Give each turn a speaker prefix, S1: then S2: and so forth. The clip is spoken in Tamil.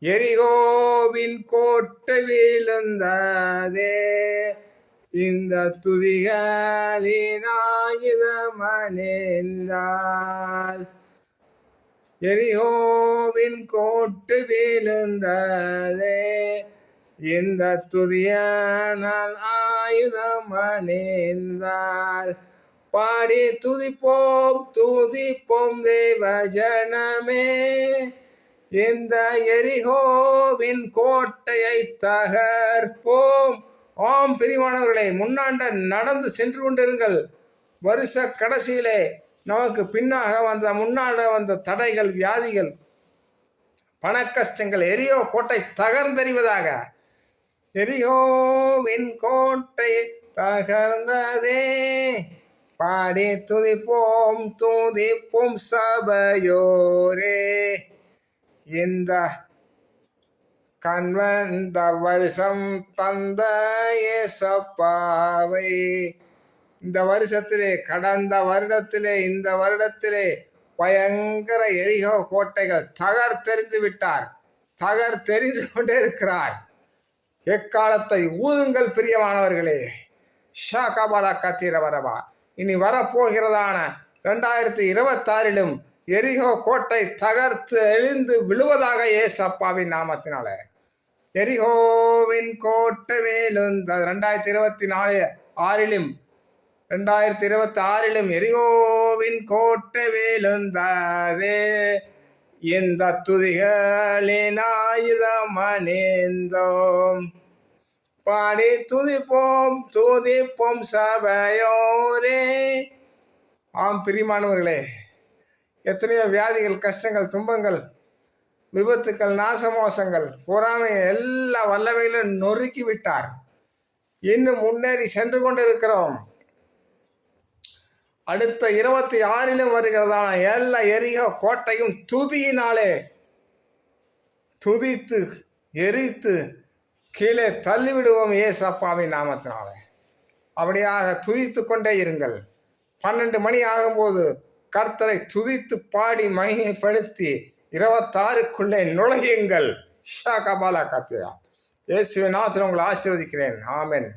S1: எரிகோவின் கோட்டை விழுந்ததே, இந்த துதிகளின் ஆயுதமணிந்தால். எரிகோவின் கோட்டை விழுந்ததே, இந்த துதியானால் ஆயுதமணிந்தால். பாடி துதிப்போம் துதிப்போம் தேவ ஜனமே, இந்த எரிகோவின் கோட்டையை தகர்ப்போம். ஆம் பிரியமானவர்களே, முன்னாண்ட நடந்து சென்று கொண்டிருங்கள். வருஷ கடைசியிலே நமக்கு பின்னாக முன்னாட வந்த தடைகள், வியாதிகள், பண கஷ்டங்கள், எரியோ கோட்டை தகர்ந்தெறிவதாக. எரிகோவின் கோட்டை தகர்ந்ததே, பாடி துதிப்போம் துதிப்போம் சபையோரே. இந்த கண்வந்த வருஷம் தந்த ஏசப்பாவை, இந்த வருஷத்திலே, கடந்த வருடத்திலே, இந்த வருடத்திலே பயங்கர எரிகோ கோட்டைகள் தகர்த்தெறிந்து விட்டார். தகர்த்தெறிந்து கொண்டே இருக்கிறார். எக்காலத்தை ஊதுங்கள் பிரியமானவர்களே. ஷாகாபாலா கத்திர வரவா. இனி வரப்போகிறதான 2026 எரிகோ கோட்டை தகர்த்து எழுந்து விழுவதாக ஏசப்பாவின் நாமத்தினால. எரிகோவின் கோட்டை விழுந்த 2026 எரிகோவின் கோட்டை விழுந்ததே, இந்த துதிகளின் ஆயுதமணிந்தோம். பாடி துதிப்போம் துதிப்போம் சபையோரே. ஆம் பிரியமானவர்களே, எத்தனையோ வியாதிகள், கஷ்டங்கள், துன்பங்கள், விபத்துக்கள், நாசமோசங்கள், பொறாமை எல்லா வல்லமையிலும் நொறுக்கி விட்டார். இன்னும் முன்னேறி சென்று கொண்டிருக்கிறோம். அடுத்த 26 வருகிறதான எல்லா எரிகோ கோட்டையும் துதியினாலே துதித்து எரித்து கீழே தள்ளிவிடுவோம் ஏசப்பாவின் நாமத்தினால. அப்படியாக துதித்து கொண்டே இருங்கள். 12 மணி ஆகும்போது கர்த்தரை துதித்து பாடி மகிமைப்படுத்தி 26க்குள்ளே நுழையுங்கள். ஷாகாபாலா கத்தியா. இயேசுவின் நாமத்தில் உங்களை ஆசீர்வதிக்கிறேன். ஆமென்.